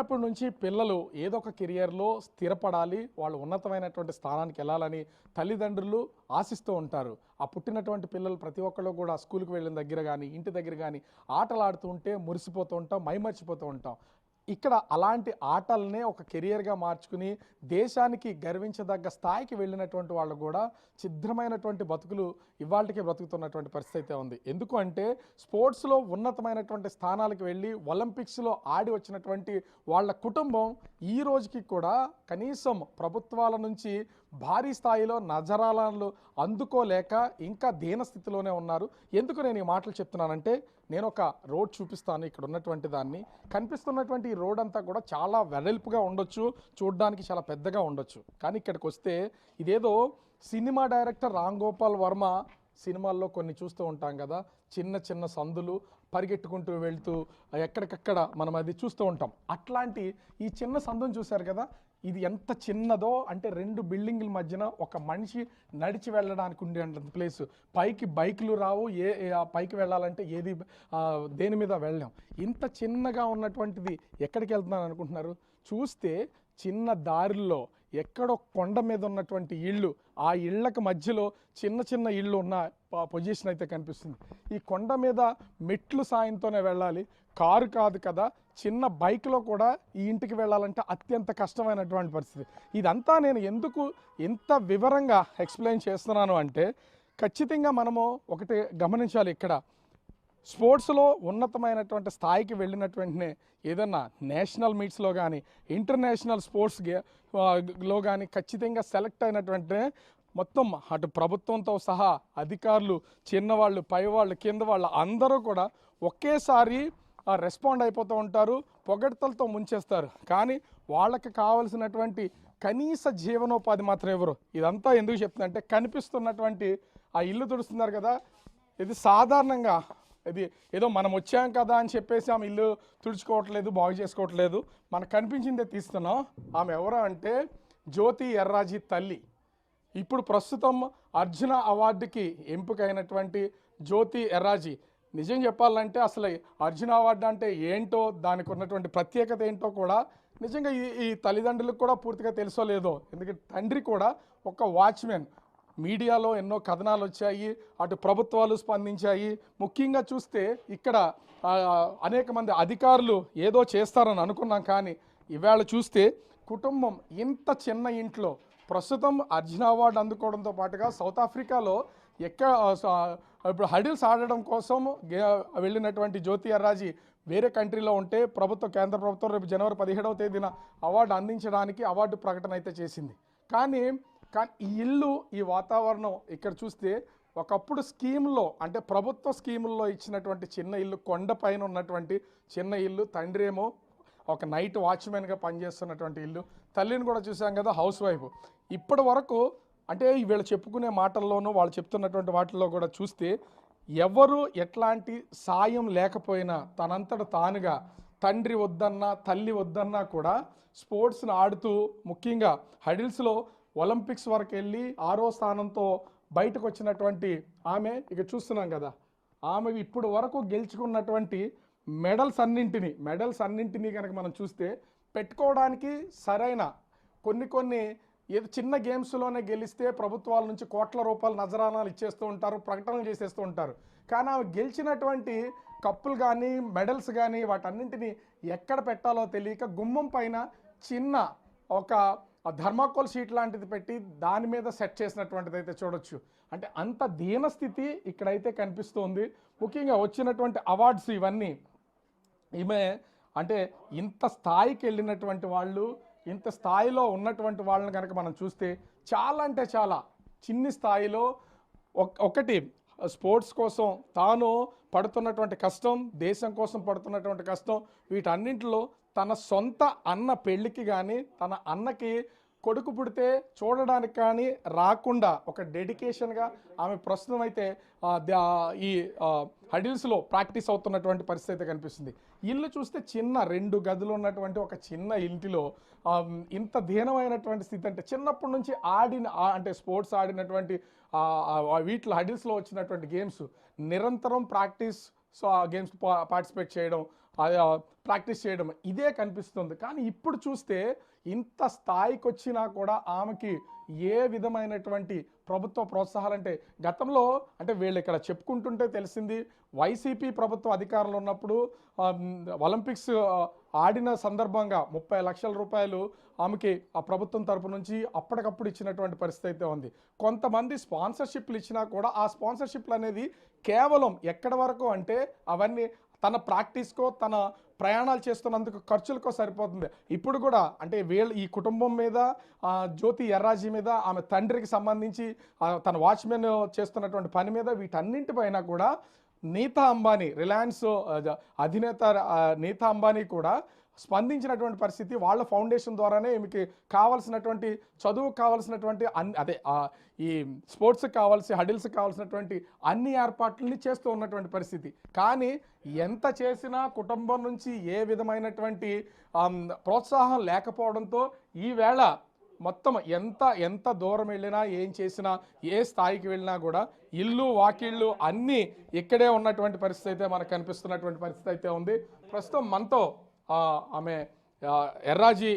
చిన్నప్పటి నుంచి పిల్లలు ఏదో ఒక కెరియర్లో స్థిరపడాలి, వాళ్ళు ఉన్నతమైనటువంటి స్థానానికి వెళ్ళాలని తల్లిదండ్రులు ఆశిస్తూ ఉంటారు. ఆ పుట్టినటువంటి పిల్లలు ప్రతి ఒక్కళ్ళు కూడా స్కూల్కి వెళ్ళిన దగ్గర కానీ ఇంటి దగ్గర కానీ ఆటలు ఆడుతూ ఉంటే మురిసిపోతూ ఉంటాం, మైమర్చిపోతూ ఉంటాం. ఇక్కడ అలాంటి ఆటలనే ఒక కెరియర్గా మార్చుకుని దేశానికి గర్వించదగ్గ స్థాయికి వెళ్ళినటువంటి వాళ్ళు కూడా ఛిద్రమైనటువంటి బతుకులు ఇవాళకి బ్రతుకుతున్నటువంటి పరిస్థితి అయితే ఉంది. ఎందుకు అంటే స్పోర్ట్స్లో ఉన్నతమైనటువంటి స్థానాలకు వెళ్ళి ఒలింపిక్స్లో ఆడి వచ్చినటువంటి వాళ్ళ కుటుంబం ఈ రోజుకి కూడా కనీసం ప్రభుత్వాల నుంచి భారీ స్థాయిలో నజరాలను అందుకోలేక ఇంకా దీనస్థితిలోనే ఉన్నారు. ఎందుకు నేను ఈ మాటలు చెప్తున్నానంటే, నేను ఒక రోడ్ చూపిస్తాను. ఇక్కడ ఉన్నటువంటి దాన్ని కనిపిస్తున్నటువంటి ఈ రోడ్ అంతా కూడా చాలా వెడల్పుగా ఉండొచ్చు, చూడడానికి చాలా పెద్దగా ఉండొచ్చు. కానీ ఇక్కడికి వస్తే ఇదేదో సినిమా డైరెక్టర్ రామ్ గోపాల్ వర్మ సినిమాల్లో కొన్ని చూస్తూ ఉంటాం కదా, చిన్న చిన్న సందులు పరిగెట్టుకుంటూ వెళ్తూ ఎక్కడికక్కడ మనం అది చూస్తూ ఉంటాం. అట్లాంటి ఈ చిన్న సందును చూశారు కదా, ఇది ఎంత చిన్నదో అంటే 2 బిల్డింగుల మధ్యన ఒక మనిషి నడిచి వెళ్ళడానికి ఉండేంత ప్లేస్. పైకి బైకులు రావు, పైకి వెళ్ళాలంటే దేని మీద వెళ్ళాం. ఇంత చిన్నగా ఉన్నటువంటిది ఎక్కడికి వెళ్తున్నాను అనుకుంటున్నారు? చూస్తే చిన్న దారిలో ఎక్కడో కొండ మీద ఉన్నటువంటి ఇళ్ళు, ఆ ఇళ్ళకి మధ్యలో చిన్న చిన్న ఇళ్ళు ఉన్న పొజిషన్ అయితే కనిపిస్తుంది. ఈ కొండ మీద మెట్లు సాయంతోనే వెళ్ళాలి, కారు కాదు కదా, చిన్న బైక్లో కూడా ఈ ఇంటికి వెళ్ళాలంటే అత్యంత కష్టమైనటువంటి పరిస్థితి. ఇదంతా నేను ఎందుకు ఇంత వివరంగా ఎక్స్ప్లెయిన్ చేస్తున్నాను అంటే, ఖచ్చితంగా మనము ఒకటి గమనించాలి. ఇక్కడ స్పోర్ట్స్లో ఉన్నతమైనటువంటి స్థాయికి వెళ్ళినటువంటినే ఏదన్నా నేషనల్ మీట్స్లో కానీ ఇంటర్నేషనల్ స్పోర్ట్స్లో కానీ ఖచ్చితంగా సెలెక్ట్ అయినటువంటి మొత్తం అటు ప్రభుత్వంతో సహా అధికారులు, చిన్నవాళ్ళు, పైవాళ్ళు, కింద వాళ్ళు అందరూ కూడా ఒకేసారి రెస్పాండ్ అయిపోతూ ఉంటారు, పొగడ్తలతో ముంచేస్తారు. కానీ వాళ్ళకి కావలసినటువంటి కనీస జీవనోపాధి మాత్రం ఎవరు. ఇదంతా ఎందుకు చెప్తుందంటే, కనిపిస్తున్నటువంటి ఆ ఇల్లు తుడుస్తున్నారు కదా, ఇది సాధారణంగా ఇది ఏదో మనం వచ్చాం కదా అని చెప్పేసి ఆమె ఇల్లు తుడుచుకోవట్లేదు, బాగు చేసుకోవట్లేదు. మనకు కనిపించిందే తీస్తున్నాం. ఆమె ఎవరు అంటే జ్యోతి ఎర్రాజీ తల్లి. ఇప్పుడు ప్రస్తుతం అర్జున అవార్డుకి ఎంపికైనటువంటి జ్యోతి ఎర్రాజీ. నిజం చెప్పాలంటే అసలు అర్జున అవార్డు అంటే ఏంటో, దానికి ఉన్నటువంటి ప్రత్యేకత ఏంటో కూడా నిజంగా ఈ తల్లిదండ్రులకు కూడా పూర్తిగా తెలుసో లేదో. ఎందుకంటే తండ్రి కూడా ఒక వాచ్మెన్. మీడియాలో ఎన్నో కథనాలు వచ్చాయి, అటు ప్రభుత్వాలు స్పందించాయి. ముఖ్యంగా చూస్తే ఇక్కడ అనేక మంది అధికారులు ఏదో చేస్తారని అనుకున్నాం. కానీ ఇవాళ చూస్తే కుటుంబం ఇంత చిన్న ఇంట్లో ప్రస్తుతం అర్జున అవార్డు అందుకోవడంతో పాటుగా సౌత్ ఆఫ్రికాలో ఇప్పుడు హడిల్స్ ఆడడం కోసం వెళ్ళినటువంటి జ్యోతి ఎర్రాజీ వేరే కంట్రీలో ఉంటే కేంద్ర ప్రభుత్వం రేపు జనవరి 17వ తేదీన అవార్డు అందించడానికి అవార్డు ప్రకటన అయితే చేసింది. కానీ ఈ ఇల్లు, ఈ వాతావరణం ఇక్కడ చూస్తే ఒకప్పుడు స్కీమ్లో అంటే ప్రభుత్వ స్కీముల్లో ఇచ్చినటువంటి చిన్న ఇల్లు, కొండపైన ఉన్నటువంటి చిన్న ఇల్లు, తండ్రి ఏమో ఒక నైట్ వాచ్మెన్గా పనిచేస్తున్నటువంటి ఇల్లు, తల్లిని కూడా చూసాం కదా హౌస్ వైఫ్. ఇప్పటి వరకు అంటే వీళ్ళు చెప్పుకునే మాటల్లోనూ వాళ్ళు చెప్తున్నటువంటి వాటిల్లో కూడా చూస్తే ఎవరు ఎట్లాంటి సాయం లేకపోయినా తనంతట తానుగా తండ్రి వద్దన్నా తల్లి వద్దన్నా కూడా స్పోర్ట్స్ని ఆడుతూ ముఖ్యంగా హడిల్స్లో ఒలింపిక్స్ వరకు వెళ్ళి 6వ స్థానంతో బయటకు వచ్చినటువంటి ఆమె ఇక చూస్తున్నాం కదా. ఆమె ఇప్పుడు వరకు గెలుచుకున్నటువంటి మెడల్స్ అన్నింటినీ కనుక మనం చూస్తే పెట్టుకోవడానికి సరైన కొన్ని ఏదో చిన్న గేమ్స్లోనే గెలిస్తే ప్రభుత్వాల నుంచి కోట్ల రూపాయల నజరానాలు ఇచ్చేస్తూ ఉంటారు, ప్రకటనలు చేసేస్తూ ఉంటారు. కానీ ఆమె గెలిచినటువంటి కప్పులు కానీ మెడల్స్ కానీ వాటన్నింటినీ ఎక్కడ పెట్టాలో తెలియక గుమ్మం పైన చిన్న ఒక థర్మాకోల్ షీట్ లాంటిది పెట్టి దాని మీద సెట్ చేసినటువంటిది అయితే చూడొచ్చు. అంటే అంత దీనస్థితి ఇక్కడైతే కనిపిస్తుంది. ముఖ్యంగా వచ్చినటువంటి అవార్డ్స్ ఇవన్నీ ఈమె అంటే ఇంత స్థాయికి వెళ్ళినటువంటి వాళ్ళు, ఇంత స్థాయిలో ఉన్నటువంటి వాళ్ళని కనుక మనం చూస్తే చాలా అంటే చాలా చిన్ని స్థాయిలో ఒకటి స్పోర్ట్స్ కోసం తాను పడుతున్నటువంటి కష్టం, దేశం కోసం పడుతున్నటువంటి కష్టం, వీటన్నింటిలో తన సొంత అన్న పెళ్ళికి కానీ తన అన్నకి కొడుకు పుడితే చూడడానికి కానీ రాకుండా ఒక డెడికేషన్గా ఆమె ప్రస్తుతం అయితే ఈ హడిల్స్లో ప్రాక్టీస్ అవుతున్నటువంటి పరిస్థితి కనిపిస్తుంది. ఇల్లు చూస్తే చిన్న 2 గదులు ఉన్నటువంటి ఒక చిన్న ఇంటిలో ఇంత దీనమైనటువంటి స్థితి. అంటే చిన్నప్పటి నుంచి అంటే స్పోర్ట్స్ ఆడినటువంటి వీటిలో హడిల్స్లో వచ్చినటువంటి గేమ్స్ నిరంతరం ప్రాక్టీస్, గేమ్స్ పార్టిసిపేట్ చేయడం, ప్రాక్టీస్ చేయడం ఇదే కనిపిస్తుంది. కానీ ఇప్పుడు చూస్తే ఇంత స్థాయికి వచ్చినా కూడా ఆమెకి ఏ విధమైనటువంటి ప్రభుత్వ ప్రోత్సాహాలంటే గతంలో అంటే వీళ్ళు ఇక్కడ చెప్పుకుంటుంటే తెలిసింది వైసీపీ ప్రభుత్వం అధికారంలో ఉన్నప్పుడు ఒలింపిక్స్ ఆడిన సందర్భంగా 30 లక్షల రూపాయలు ఆమెకి ఆ ప్రభుత్వం తరపు నుంచి అప్పటికప్పుడు ఇచ్చినటువంటి పరిస్థితి అయితే ఉంది. కొంతమంది స్పాన్సర్షిప్లు ఇచ్చినా కూడా ఆ స్పాన్సర్షిప్లు అనేది కేవలం ఎక్కడి వరకు అంటే అవన్నీ తన ప్రాక్టీస్కో తన ప్రయాణాలు చేస్తున్నందుకు ఖర్చులకో సరిపోతుంది. ఇప్పుడు కూడా అంటే వీళ్ళ ఈ కుటుంబం మీద జ్యోతి ఎర్రాజీ మీద ఆమె తండ్రికి సంబంధించి తన వాచ్మెన్ చేస్తున్నటువంటి పని మీద వీటన్నింటిపైన కూడా నీతా అంబానీ రిలయన్స్ అధినేత నీతా అంబానీ కూడా స్పందించినటువంటి పరిస్థితి. వాళ్ళ ఫౌండేషన్ ద్వారానే ఈమెకి కావాల్సినటువంటి చదువుకు కావాల్సినటువంటి అదే ఈ స్పోర్ట్స్కి కావాల్సి హడిల్స్కి కావాల్సినటువంటి అన్ని ఏర్పాట్లని చేస్తూ ఉన్నటువంటి పరిస్థితి. కానీ ఎంత చేసినా కుటుంబం నుంచి ఏ విధమైనటువంటి ప్రోత్సాహం లేకపోవడంతో ఈవేళ మొత్తం ఎంత దూరం వెళ్ళినా ఏం చేసినా ఏ స్థాయికి వెళ్ళినా కూడా ఇల్లు వాకిళ్ళు అన్నీ ఇక్కడే ఉన్నటువంటి పరిస్థితి అయితే మనకు కనిపిస్తున్నటువంటి పరిస్థితి అయితే ఉంది. ప్రస్తుతం మనతో ఆమె ఎర్రాజీ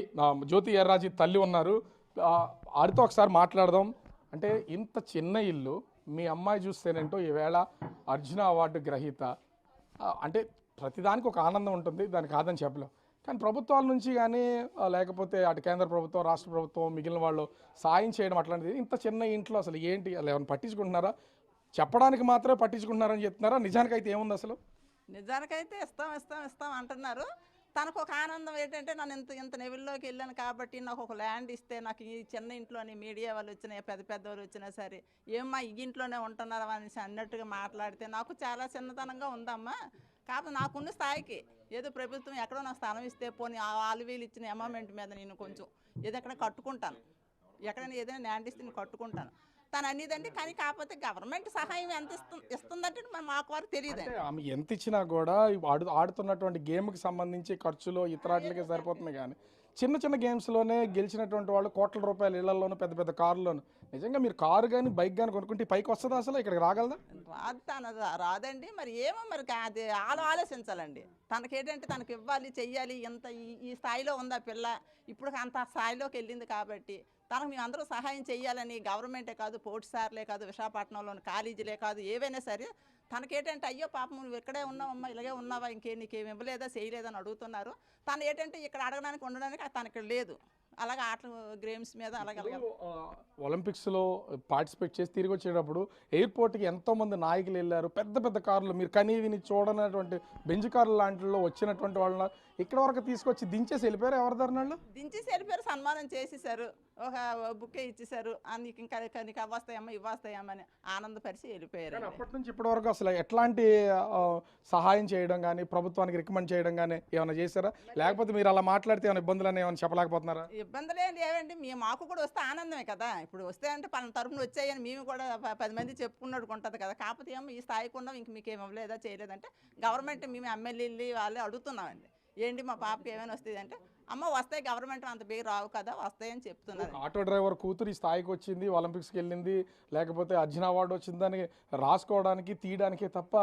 జ్యోతి ఎర్రాజీ తల్లి ఉన్నారు. ఆడితో ఒకసారి మాట్లాడదాం. అంటే ఇంత చిన్న ఇల్లు మీ అమ్మాయి చూస్తేనేంటో ఈవేళ అర్జున అవార్డు గ్రహీత. అంటే ప్రతిదానికి ఒక ఆనందం ఉంటుంది, దానికి కాదని చెప్పలేం. కానీ ప్రభుత్వాల నుంచి కానీ లేకపోతే అటు కేంద్ర ప్రభుత్వం రాష్ట్ర ప్రభుత్వం మిగిలిన వాళ్ళు సాయం చేయడం అట్లాంటిది ఇంత చిన్న ఇంట్లో అసలు ఏంటి అలా ఏమైనా పట్టించుకుంటున్నారా? చెప్పడానికి మాత్రమే పట్టించుకుంటున్నారని చెప్తున్నారా? నిజానికైతే ఏముంది అసలు? నిజానికైతే ఇస్తాం అంటున్నారు. తనకు ఒక ఆనందం ఏంటంటే నన్ను ఇంత లెవెల్లోకి వెళ్ళాను కాబట్టి నాకు ఒక ల్యాండ్ ఇస్తే నాకు ఈ చిన్న ఇంట్లోని మీడియా వాళ్ళు వచ్చినా పెద్ద వాళ్ళు వచ్చినా సరే ఏమ్మా ఈ ఇంట్లోనే ఉంటున్నారా అనేసి అన్నట్టుగా మాట్లాడితే నాకు చాలా చిన్నతనంగా ఉందమ్మా. కాకపోతే నాకున్న స్థాయికి ఏదో ప్రభుత్వం ఎక్కడో నాకు స్థానం ఇస్తే పోనీ వాళ్ళు వీళ్ళు ఇచ్చిన అమౌంట్ మీద నేను కొంచెం ఏదెక్కడ కట్టుకుంటాను, ఎక్కడైనా ఏదైనా ల్యాండ్ ఇస్తే నేను కట్టుకుంటాను తను అనేదండి. కానీ కాకపోతే గవర్నమెంట్ సహాయం ఎంత ఇస్తుందంటే మాకు వారికి తెలియదు. ఆమె ఎంత ఇచ్చినా కూడా ఆడుతున్నటువంటి గేమ్కి సంబంధించి ఖర్చులు ఇతరాట్లకే సరిపోతుంది. కానీ చిన్న చిన్న గేమ్స్లోనే గెలిచినటువంటి వాళ్ళు కోట్ల రూపాయల ఇళ్లలోనూ పెద్ద పెద్ద కార్లోను. నిజంగా మీరు కారు కానీ బైక్ కానీ కొనుక్కుంటే పైకి వస్తుందా? అసలు ఇక్కడికి రాగలదా? రాదండి. మరి ఏమో మరి అది ఆలోచించాలండి. తనకేంటంటే తనకి ఇవ్వాలి చెయ్యాలి. ఇంత ఈ స్థాయిలో ఉందా పిల్ల, ఇప్పుడు అంత స్థాయిలోకి వెళ్ళింది కాబట్టి తనకు మేము అందరూ సహాయం చేయాలని గవర్నమెంటే కాదు, పోర్ట్ సార్లే కాదు, విశాఖపట్నంలోని కాలేజీలే కాదు, ఏవైనా సరే తనకేంటంటే అయ్యో పాపం నువ్వు ఇక్కడే ఉన్నావమ్మా, ఇలాగే ఉన్నావా, నీకేమి ఇవ్వలేదా చేయలేదని అడుగుతున్నారు. తను ఏంటంటే ఇక్కడ అడగడానికి ఉండడానికి తనకి లేదు. అలాగే ఆటలు గేమ్స్ మీద అలాగే ఒలింపిక్స్లో పార్టిసిపేట్ చేసి తిరిగి వచ్చేటప్పుడు ఎయిర్పోర్ట్కి ఎంతోమంది నాయకులు వెళ్ళారు. పెద్ద పెద్ద కార్లు మీరు కనీ విని చూడనటువంటి బెంజ్ కార్లు లాంటిలో వచ్చినటువంటి వాళ్ళ ఇక్కడ వరకు తీసుకొచ్చి దించేసి వెళ్ళిపోయారు. ఎవరి ధరనాళ్ళు దించేసి వెళ్ళిపోయారు, సన్మానం చేసేసారు, ఒక బుక్కే ఇచ్చేసారు. నీకు ఇంకా నీకు అవ్వస్తాయమ్మా ఇవ్వస్తాయమ్మా అని ఆనందపరిచి వెళ్ళిపోయారు. అప్పటి నుంచి ఇప్పటి వరకు అసలు ఎట్లాంటి సహాయం చేయడం కానీ ప్రభుత్వానికి రికమెండ్ చేయడం కానీ ఏమైనా చేశారా? లేకపోతే మీరు అలా మాట్లాడితే ఏమైనా ఇబ్బందులు అని ఏమైనా చెప్పలేకపోతున్నారా? ఇబ్బందులే లేవండి. మాకు కూడా వస్తే ఆనందమే కదా. ఇప్పుడు వస్తే అంటే పలానా తరపున వచ్చాయని మేము కూడా 10 మంది చెప్పుకున్నట్టు ఉంటుంది కదా. కాకపోతే ఏమో ఈ స్థాయికి ఉన్నాం, ఇంక మీకు ఏమి ఇవ్వలేదా చేయలేదంటే గవర్నమెంట్ మేము ఎమ్మెల్యేలు వాళ్ళే అడుగుతున్నామండి. ఏంటి మా పాపకి ఏమైనా వస్తుంది అంటే అమ్మ వస్తాయి, గవర్నమెంట్ అంత పేరు రావు కదా, వస్తాయని చెప్తున్నారు. ఆటో డ్రైవర్ కూతురు ఈ స్థాయికి వచ్చింది, ఒలింపిక్స్కి వెళ్ళింది, లేకపోతే అర్జున అవార్డు వచ్చిందని రాసుకోవడానికి తీయడానికే తప్ప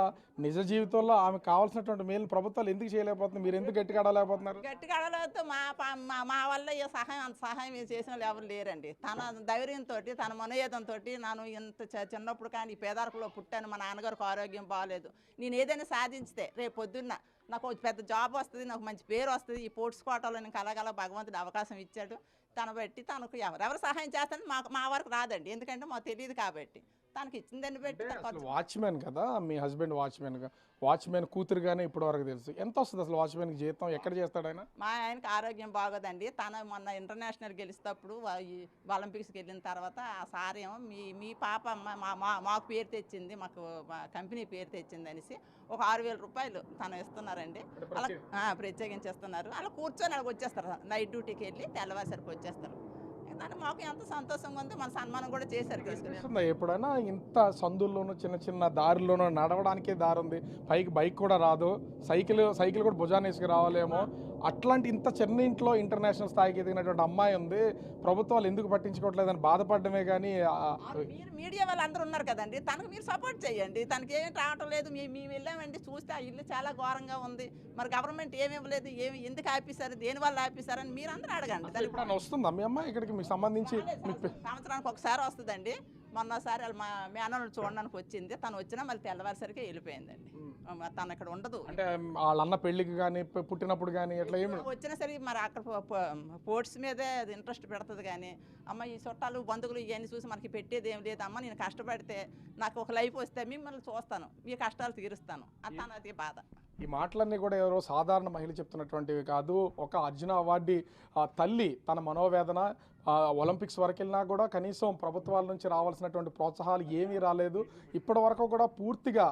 నిజ జీవితంలో ఆమెకు కావాల్సినటువంటి మేలు ప్రభుత్వాలు ఎందుకు చేయలేకపోతుంది? మీరు ఎందుకు గట్టిగా ఆడలేకపోతున్నారు? గట్టిగా ఆడలేకపోతే మా వల్ల ఏ సహాయం అంత సహాయం చేసిన వాళ్ళు ఎవరు లేరండి. తన ధైర్యంతో తన మనోయేదంతో నేను ఇంత చిన్నప్పుడు కానీ పేదరికలో పుట్టాను, మా నాన్నగారికి ఆరోగ్యం బాగాలేదు, నేను ఏదైనా సాధించితే రేపు పొద్దున్న నాకు పెద్ద జాబ్ వస్తుంది, నాకు మంచి పేరు వస్తుంది, ఈ స్పోర్ట్స్ కోటాలో నేను కలగల భగవంతుడు అవకాశం ఇచ్చాడు. తను బట్టి తనకు ఎవరెవరు సహాయం చేస్తారని మా వరకు రాదండి. ఎందుకంటే మాకు తెలియదు కాబట్టి తనకి ఇచ్చిందని బట్టి. వాచ్మెన్ కదా మీ హస్బెండ్, వాచ్మెన్ కూతురుగానే ఇప్పటి వరకు తెలుసు. ఎంత వస్తుంది అసలు వాచ్మెన్కి జీతం? ఎక్కడ చేస్తాడు ఆయన? మా ఆయనకి ఆరోగ్యం బాగోదండి. తను మొన్న ఇంటర్నేషనల్ గెలిచేటప్పుడు ఒలింపిక్స్కి వెళ్ళిన తర్వాత ఆ సార్ ఏమో మీ పాప మాకు పేరు తెచ్చింది, మాకు కంపెనీ పేరు తెచ్చింది అనేసి ఒక 6,000 రూపాయలు తను ఇస్తున్నారండి. అలా ప్రత్యేకించి ఇస్తున్నారు. అలా కూర్చొని అలాగ వచ్చేస్తారు, నైట్ డ్యూటీకి వెళ్ళి తెల్లవారుసరికి వచ్చేస్తారు. మాకు ఎంత సంతోషంగా ఉంది. మన సన్మానం కూడా చేశారు. తీసుకుని ఎప్పుడైనా ఇంత సందుల్లోనూ చిన్న చిన్న దారిలోనూ నడవడానికే దారి ఉంది, పైకి బైక్ కూడా రాదు, సైకిల్ కూడా భుజాన్ని వేసుకు రావాలేమో, అట్లాంటి ఇంత చిన్న ఇంట్లో ఇంటర్నేషనల్ స్థాయికి ఎదిగినటువంటి అమ్మాయి ఉంది, ప్రభుత్వాలు ఎందుకు పట్టించుకోవట్లేదని బాధపడడమే కానీ మీరు మీడియా వాళ్ళందరూ ఉన్నారు కదండి, తనకు మీరు సపోర్ట్ చేయండి. తనకి ఏమి రావటం లేదు, మేము వెళ్ళామండి చూస్తే ఆ ఇల్లు చాలా ఘోరంగా ఉంది, మరి గవర్నమెంట్ ఏమి ఇవ్వలేదు, ఏమి ఎందుకు ఆపేశారు, దేని వల్ల ఆపేశారని మీరు అందరూ అడగండి. దానికి ఎప్పుడన్నా వస్తుందా మీ అమ్మాయి ఇక్కడికి మీకు సంబంధించి? సంవత్సరానికి ఒకసారి వస్తుందండి. మొన్నసారి వాళ్ళ మా మేనల్ని చూడడానికి వచ్చింది, తను వచ్చినా మళ్ళీ తెల్లవారిసరికి వెళ్ళిపోయిందండి. తను ఇక్కడ ఉండదు. అంటే వాళ్ళ అన్న పెళ్లికి కానీ పుట్టినప్పుడు కానీ ఎట్లా ఏమి వచ్చినా సరే మరి అక్కడ స్పోర్ట్స్ మీదే అది ఇంట్రెస్ట్ పెడుతుంది. కానీ అమ్మ ఈ చుట్టాలు బంధువులు ఇవన్నీ చూసి మనకి పెట్టేది ఏం లేదు, అమ్మ నేను కష్టపడితే నాకు ఒక లైఫ్ వస్తే మిమ్మల్ని చూస్తాను, మీ కష్టాలు తీరుస్తాను అని అది బాధ. ఈ మాటలన్నీ కూడా ఎవరో సాధారణ మహిళ చెప్తున్నటువంటివి కాదు. ఒక అర్జున అవార్డు తల్లి తన మనోవేదన. ఒలింపిక్స్ వరకు వెళ్ళినా కూడా కనీసం ప్రభుత్వాల నుంచి రావాల్సినటువంటి ప్రోత్సాహాలు ఏమీ రాలేదు. ఇప్పటి వరకు కూడా పూర్తిగా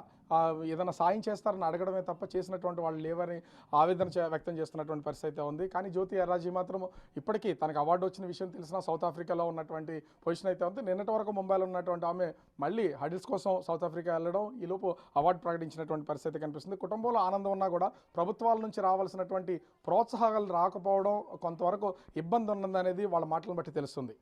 ఏదైనా సాయం చేస్తారని అడగడమే తప్ప చేసినటువంటి వాళ్ళు లేవని ఆవేదన వ్యక్తం చేస్తున్నటువంటి పరిస్థితి అయితే ఉంది. కానీ జ్యోతి ఎర్రాజీ మాత్రం ఇప్పటికీ తనకు అవార్డు వచ్చిన విషయం తెలిసినా సౌత్ ఆఫ్రికాలో ఉన్నటువంటి పొజిషన్ అయితే ఉంది. నిన్నటి వరకు ముంబైలో ఉన్నటువంటి ఆమె మళ్ళీ హడిల్స్ కోసం సౌత్ ఆఫ్రికా వెళ్ళడం, ఈలోపు అవార్డు ప్రకటించినటువంటి పరిస్థితి కనిపిస్తుంది. కుటుంబంలో ఆనందం ఉన్నా కూడా ప్రభుత్వాల నుంచి రావాల్సినటువంటి ప్రోత్సాహాలు రాకపోవడం కొంతవరకు ఇబ్బంది ఉన్నదనేది వాళ్ళ మాటలను బట్టి తెలుస్తుంది.